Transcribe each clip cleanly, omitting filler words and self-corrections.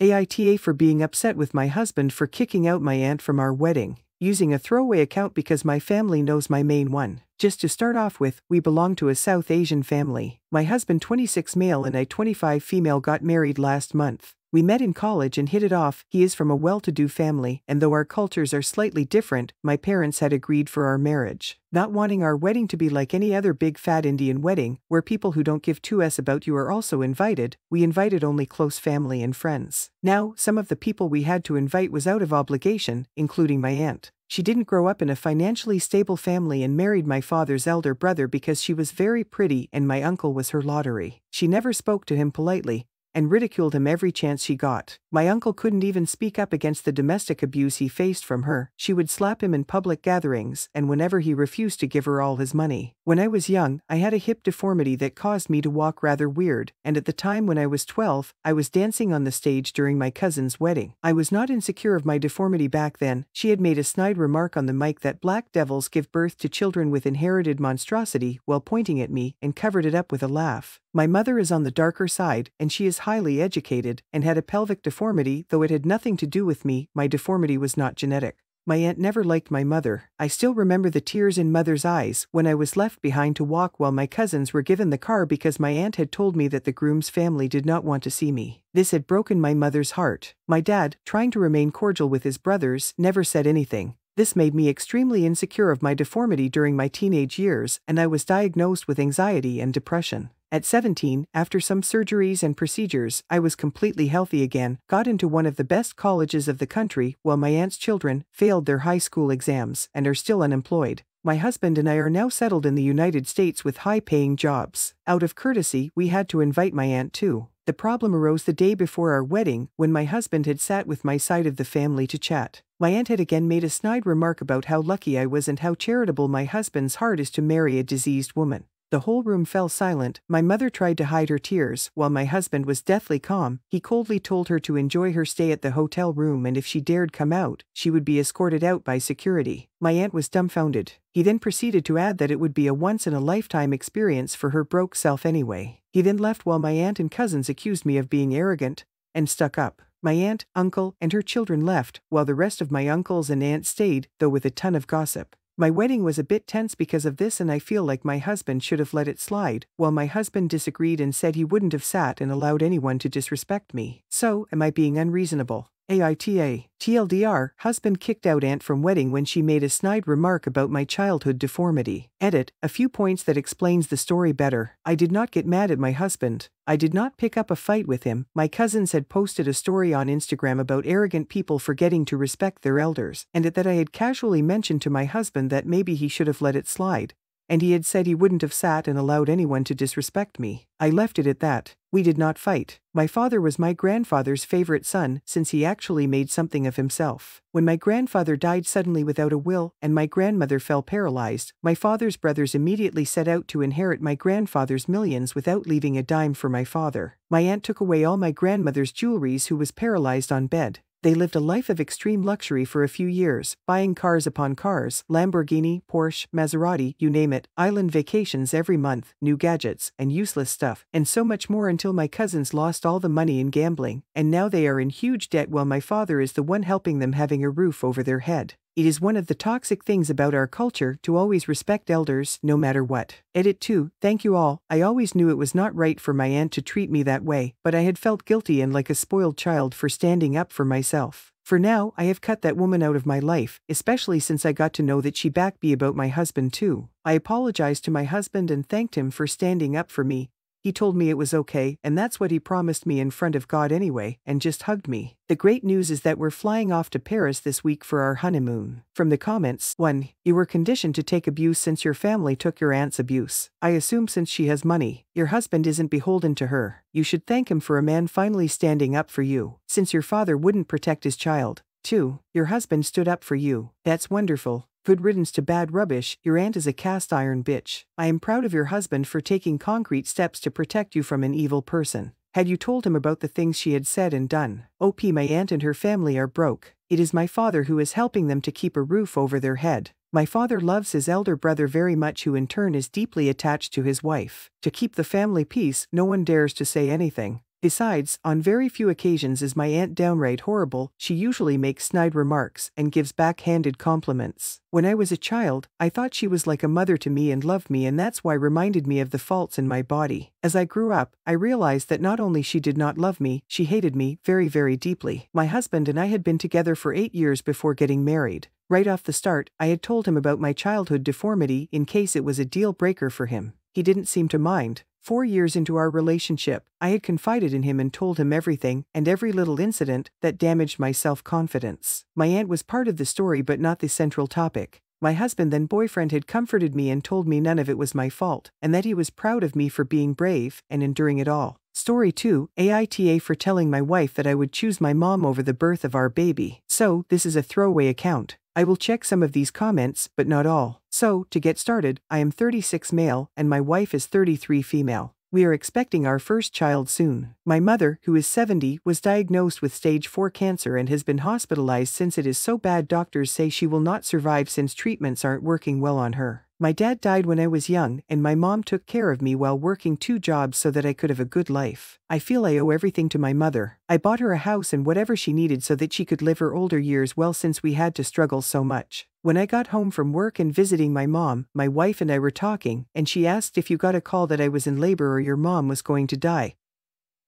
AITA for being upset with my husband for kicking out my aunt from our wedding, using a throwaway account because my family knows my main one. Just to start off with, we belong to a South Asian family. My husband 26 male and I 25 female got married last month. We met in college and hit it off. He is from a well-to-do family, and though our cultures are slightly different, my parents had agreed for our marriage. Not wanting our wedding to be like any other big fat Indian wedding, where people who don't give two s about you are also invited, we invited only close family and friends. Now, some of the people we had to invite was out of obligation, including my aunt. She didn't grow up in a financially stable family and married my father's elder brother because she was very pretty and my uncle was her lottery. She never spoke to him politely, and ridiculed him every chance she got. My uncle couldn't even speak up against the domestic abuse he faced from her. She would slap him in public gatherings and whenever he refused to give her all his money. When I was young, I had a hip deformity that caused me to walk rather weird, and at the time when I was 12, I was dancing on the stage during my cousin's wedding. I was not insecure of my deformity back then. She had made a snide remark on the mic that black devils give birth to children with inherited monstrosity while pointing at me and covered it up with a laugh. My mother is on the darker side, and she is highly educated, and had a pelvic deformity. Though it had nothing to do with me, my deformity was not genetic. My aunt never liked my mother. I still remember the tears in mother's eyes when I was left behind to walk while my cousins were given the car because my aunt had told me that the groom's family did not want to see me. This had broken my mother's heart. My dad, trying to remain cordial with his brothers, never said anything. This made me extremely insecure of my deformity during my teenage years, and I was diagnosed with anxiety and depression. At 17, after some surgeries and procedures, I was completely healthy again, got into one of the best colleges of the country, while my aunt's children failed their high school exams and are still unemployed. My husband and I are now settled in the United States with high-paying jobs. Out of courtesy, we had to invite my aunt too. The problem arose the day before our wedding, when my husband had sat with my side of the family to chat. My aunt had again made a snide remark about how lucky I was and how charitable my husband's heart is to marry a diseased woman. The whole room fell silent. My mother tried to hide her tears, while my husband was deathly calm. He coldly told her to enjoy her stay at the hotel room and if she dared come out, she would be escorted out by security. My aunt was dumbfounded. He then proceeded to add that it would be a once-in-a-lifetime experience for her broke self anyway. He then left while my aunt and cousins accused me of being arrogant and stuck up. My aunt, uncle, and her children left, while the rest of my uncles and aunts stayed, though with a ton of gossip. My wedding was a bit tense because of this, and I feel like my husband should have let it slide, while my husband disagreed and said he wouldn't have sat and allowed anyone to disrespect me. So, am I being unreasonable? AITA. TLDR, husband kicked out aunt from wedding when she made a snide remark about my childhood deformity. Edit, a few points that explains the story better. I did not get mad at my husband. I did not pick up a fight with him. My cousins had posted a story on Instagram about arrogant people forgetting to respect their elders, and that I had casually mentioned to my husband that maybe he should have let it slide. And he had said he wouldn't have sat and allowed anyone to disrespect me. I left it at that. We did not fight. My father was my grandfather's favorite son since he actually made something of himself. When my grandfather died suddenly without a will and my grandmother fell paralyzed, my father's brothers immediately set out to inherit my grandfather's millions without leaving a dime for my father. My aunt took away all my grandmother's jewelries who was paralyzed on bed. They lived a life of extreme luxury for a few years, buying cars upon cars, Lamborghini, Porsche, Maserati, you name it, island vacations every month, new gadgets, and useless stuff, and so much more until my cousins lost all the money in gambling, and now they are in huge debt while my father is the one helping them having a roof over their head. It is one of the toxic things about our culture to always respect elders, no matter what. Edit 2, thank you all. I always knew it was not right for my aunt to treat me that way, but I had felt guilty and like a spoiled child for standing up for myself. For now, I have cut that woman out of my life, especially since I got to know that she backed me about my husband too. I apologized to my husband and thanked him for standing up for me. He told me it was okay, and that's what he promised me in front of God anyway, and just hugged me. The great news is that we're flying off to Paris this week for our honeymoon. From the comments, 1. You were conditioned to take abuse since your family took your aunt's abuse. I assume since she has money, your husband isn't beholden to her. You should thank him for a man finally standing up for you, since your father wouldn't protect his child. 2. Your husband stood up for you. That's wonderful. Good riddance to bad rubbish. Your aunt is a cast iron bitch. I am proud of your husband for taking concrete steps to protect you from an evil person. Had you told him about the things she had said and done? OP, my aunt and her family are broke. It is my father who is helping them to keep a roof over their head. My father loves his elder brother very much, who in turn is deeply attached to his wife. To keep the family peace, no one dares to say anything. Besides, on very few occasions is my aunt downright horrible. She usually makes snide remarks and gives backhanded compliments. When I was a child, I thought she was like a mother to me and loved me, and that's why reminded me of the faults in my body. As I grew up, I realized that not only she did not love me, she hated me very, very deeply. My husband and I had been together for 8 years before getting married. Right off the start, I had told him about my childhood deformity in case it was a deal breaker for him. He didn't seem to mind. 4 years into our relationship, I had confided in him and told him everything and every little incident that damaged my self-confidence. My aunt was part of the story but not the central topic. My husband, then boyfriend, had comforted me and told me none of it was my fault, and that he was proud of me for being brave and enduring it all. Story 2, AITA for telling my wife that I would choose my mom over the birth of our baby. So, this is a throwaway account. I will check some of these comments, but not all. So, to get started, I am 36 male and my wife is 33 female. We are expecting our first child soon. My mother, who is 70, was diagnosed with stage 4 cancer and has been hospitalized since it is so bad doctors say she will not survive since treatments aren't working well on her. My dad died when I was young, and my mom took care of me while working 2 jobs so that I could have a good life. I feel I owe everything to my mother. I bought her a house and whatever she needed so that she could live her older years well since we had to struggle so much. When I got home from work and visiting my mom, my wife and I were talking, and she asked if you got a call that I was in labor or your mom was going to die.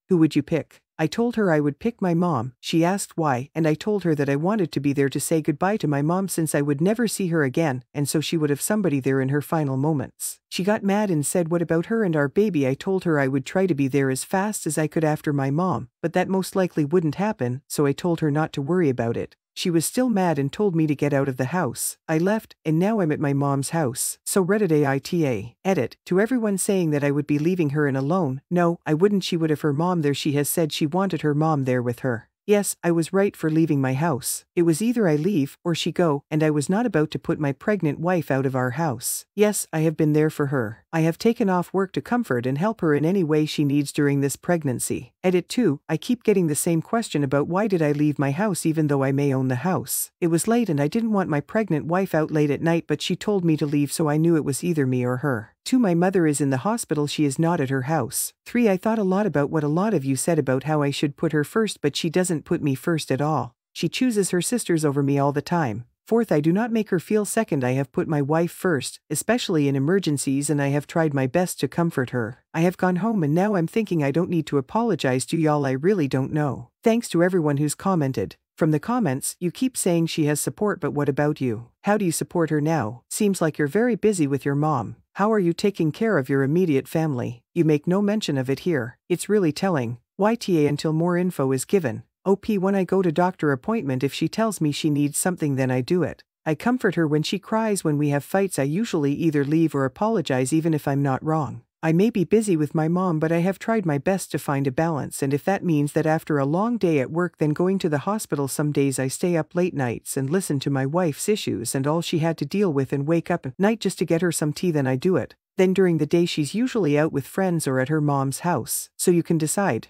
Who would you pick? I told her I would pick my mom. She asked why, and I told her that I wanted to be there to say goodbye to my mom since I would never see her again, and so she would have somebody there in her final moments. She got mad and said, "What about her and our baby?" I told her I would try to be there as fast as I could after my mom, but that most likely wouldn't happen, so I told her not to worry about it. She was still mad and told me to get out of the house. I left, and now I'm at my mom's house. So Reddit AITA. Edit. To everyone saying that I would be leaving her in alone, no, I wouldn't. She would have her mom there. She has said she wanted her mom there with her. Yes, I was right for leaving my house. It was either I leave or she go, and I was not about to put my pregnant wife out of our house. Yes, I have been there for her. I have taken off work to comfort and help her in any way she needs during this pregnancy. Edit 2. I keep getting the same question about why did I leave my house even though I may own the house. It was late and I didn't want my pregnant wife out late at night, but she told me to leave, so I knew it was either me or her. 2. My mother is in the hospital. She is not at her house. 3. I thought a lot about what a lot of you said about how I should put her first, but she doesn't put me first at all. She chooses her sisters over me all the time. 4th, I do not make her feel second. I have put my wife first, especially in emergencies, and I have tried my best to comfort her. I have gone home and now I'm thinking I don't need to apologize to y'all. I really don't know. Thanks to everyone who's commented. From the comments, you keep saying she has support, but what about you? How do you support her now? Seems like you're very busy with your mom. How are you taking care of your immediate family? You make no mention of it here. It's really telling. YTA until more info is given. OP, when I go to doctor appointment, if she tells me she needs something, then I do it. I comfort her when she cries. When we have fights, I usually either leave or apologize even if I'm not wrong. I may be busy with my mom, but I have tried my best to find a balance, and if that means that after a long day at work then going to the hospital, some days I stay up late nights and listen to my wife's issues and all she had to deal with and wake up at night just to get her some tea, then I do it. Then during the day she's usually out with friends or at her mom's house. So you can decide.